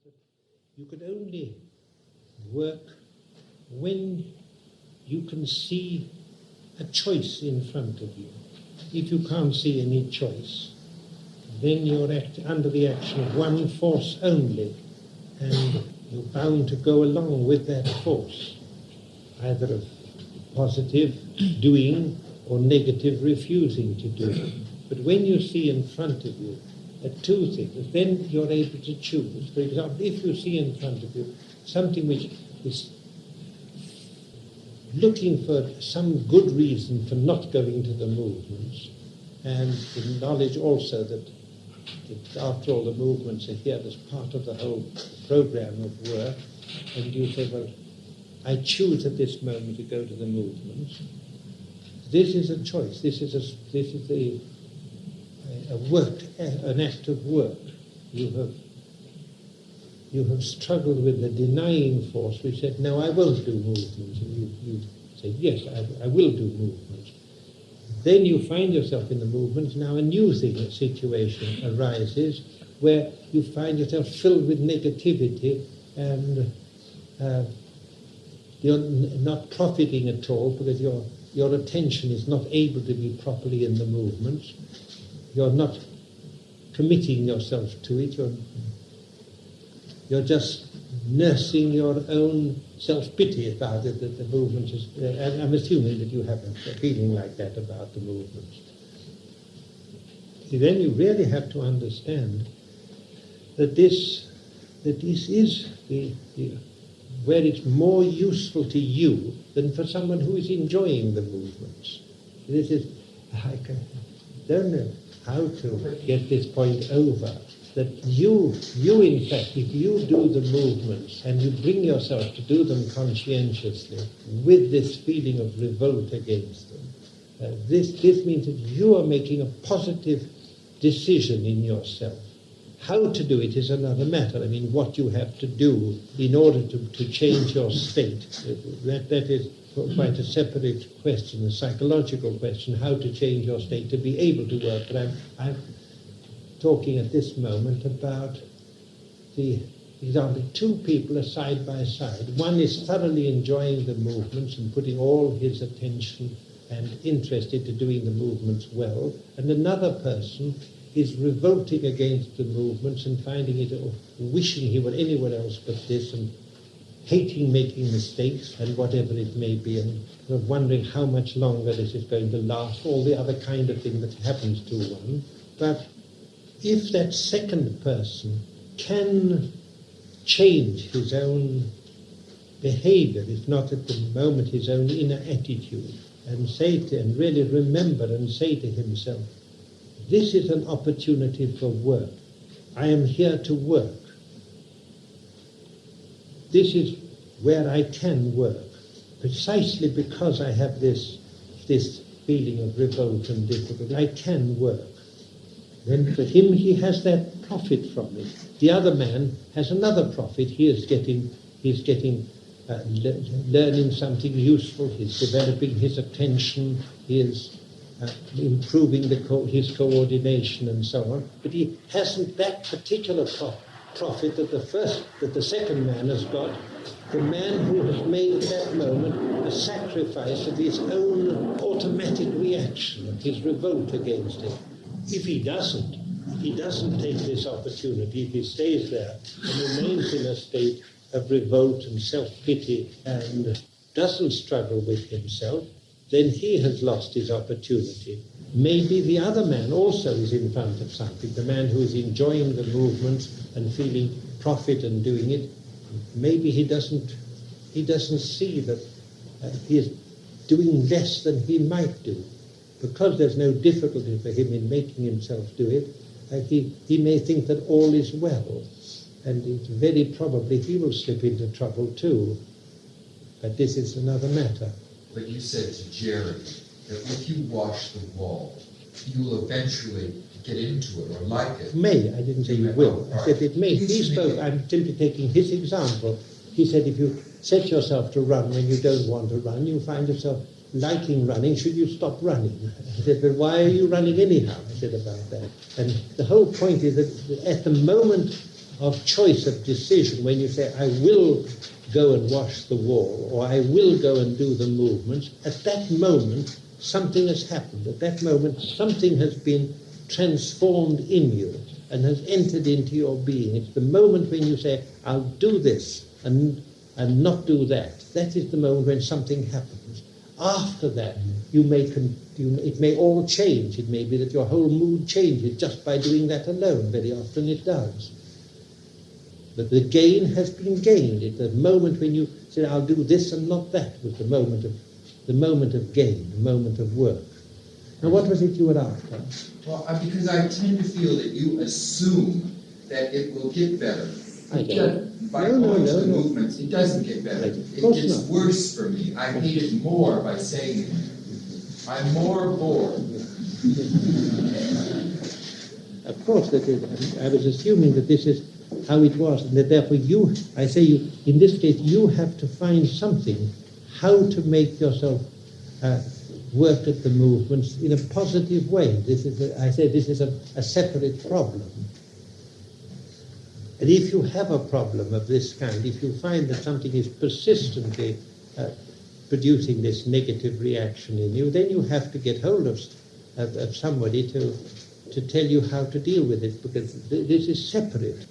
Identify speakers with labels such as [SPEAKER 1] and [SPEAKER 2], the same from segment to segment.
[SPEAKER 1] that you can only work when you can see a choice in front of you. If you can't see any choice, then you're under the action of one force only, and you're bound to go along with that force, either of positive doing or negative refusing to do. But when you see in front of you two things, then you're able to choose. For example, if you see in front of you something which is looking for some good reason for not going to the movements, and the knowledge also that after all the movements are here as part of the whole program of work, and you say, well, I choose at this moment to go to the movements. This is a choice. This is a work, an act of work. You have struggled with the denying force which said, no, I won't do movements. And you say, yes, I will do movements. Then you find yourself in the movements. Now a new situation arises where you find yourself filled with negativity, and you're not profiting at all because your attention is not able to be properly in the movements. You're not committing yourself to it. You're just nursing your own self-pity about it, that the movement is... I'm assuming that you have a feeling like that about the movements. See, then you really have to understand that this is where it's more useful to you than for someone who is enjoying the movements. This is... I don't know how to get this point over, that you in fact, if you do the movements and you bring yourself to do them conscientiously with this feeling of revolt against them, this means that you are making a positive decision in yourself. How to do it is another matter. I mean, what you have to do in order to change your state, that is quite a separate question, a psychological question, how to change your state to be able to work. But I'm talking at this moment about the example, two people are side by side. One is thoroughly enjoying the movements and putting all his attention and interest into doing the movements well, and another person is revolting against the movements and finding it, or wishing he were anywhere else but this, and hating making mistakes and whatever it may be, and sort of wondering how much longer this is going to last, all the other kind of thing that happens to one. But if that second person can change his own behavior, if not at the moment his own inner attitude, and really remember and say to himself, this is an opportunity for work. I am here to work. This is where I can work, precisely because I have this feeling of revolt and difficulty. I can work. Then for him, he has that profit from it. The other man has another profit. He's learning something useful. He's developing his attention. He is improving his coordination and so on. But he hasn't that particular profit that the second man has got. The man who has made at that moment a sacrifice of his own automatic reaction, of his revolt against it. If he doesn't take this opportunity, if he stays there and remains in a state of revolt and self-pity and doesn't struggle with himself, then he has lost his opportunity. Maybe the other man also is in front of something, the man who is enjoying the movements and feeling profit and doing it. Maybe he doesn't see that he is doing less than he might do. Because there's no difficulty for him in making himself do it, he may think that all is well, and it's very probably he will slip into trouble too. But this is another matter.
[SPEAKER 2] But you said to Jerry that if you wash the wall, you will eventually get into it or like it.
[SPEAKER 1] May, I didn't say you will. I said it may. He spoke, I'm simply taking his example. He said if you set yourself to run when you don't want to run, you find yourself liking running, should you stop running? I said, but why are you running anyhow? I said about that. And the whole point is that at the moment of choice, of decision, when you say, I will go and wash the wall, or I will go and do the movements, at that moment something has happened. At that moment something has been transformed in you and has entered into your being. It's the moment when you say, I'll do this and not do that. That is the moment when something happens. After that, it may all change. It may be that your whole mood changes just by doing that alone. Very often it does. But the gain has been gained. It's the moment when you say, I'll do this and not that, was the moment of gain, the moment of work. Now, what was it you were after?
[SPEAKER 2] Well, because I tend to feel that you assume that it will get better.
[SPEAKER 1] I don't.
[SPEAKER 2] By going to the movements, it doesn't get better. It gets worse for me. I hate it more by saying it. I'm more bored.
[SPEAKER 1] Of course, I was assuming that this is how it was, and that therefore in this case, you have to find something, how to make yourself work at the movements in a positive way. This is a separate problem. And if you have a problem of this kind, if you find that something is persistently producing this negative reaction in you, then you have to get hold of somebody to tell you how to deal with it, because this is separate.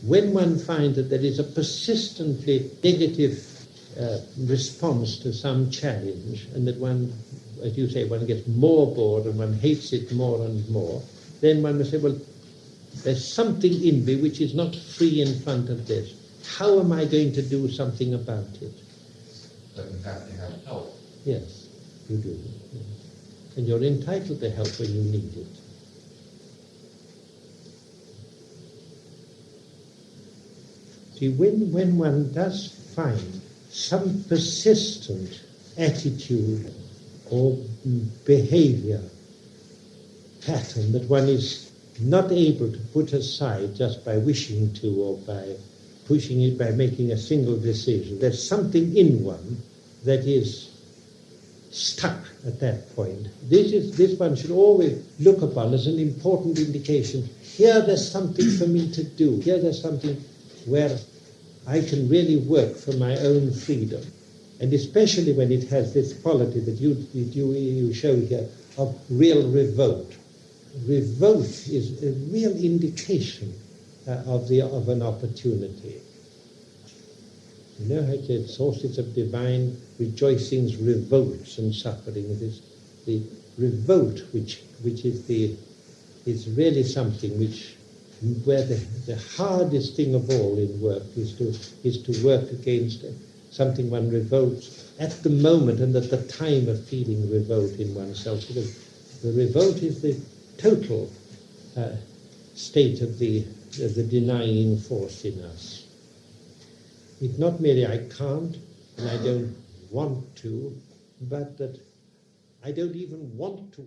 [SPEAKER 1] When one finds that there is a persistently negative response to some challenge, and that one, as you say, one gets more bored and one hates it more and more, then one must say, well, there's something in me which is not free in front of this. How am I going to do something about it?
[SPEAKER 2] But you have to have help.
[SPEAKER 1] Yes, you do. Yes. And you're entitled to help when you need it. See, when one does find some persistent attitude or behavior pattern that one is not able to put aside just by wishing to, or by pushing it, by making a single decision, there's something in one that is stuck at that point. This one should always look upon as an important indication. Here there's something for me to do. Here there's something where I can really work for my own freedom. And especially when it has this quality that you show here of real revolt. Revolt is a real indication of an opportunity. You know how it says sources of divine rejoicings, revolts and suffering. It is the revolt which is really something where the hardest thing of all in work is to work against something one revolts at the moment and at the time of feeling revolt in oneself, because the revolt is the total state of the denying force in us. It's not merely I can't and I don't want to, but that I don't even want to.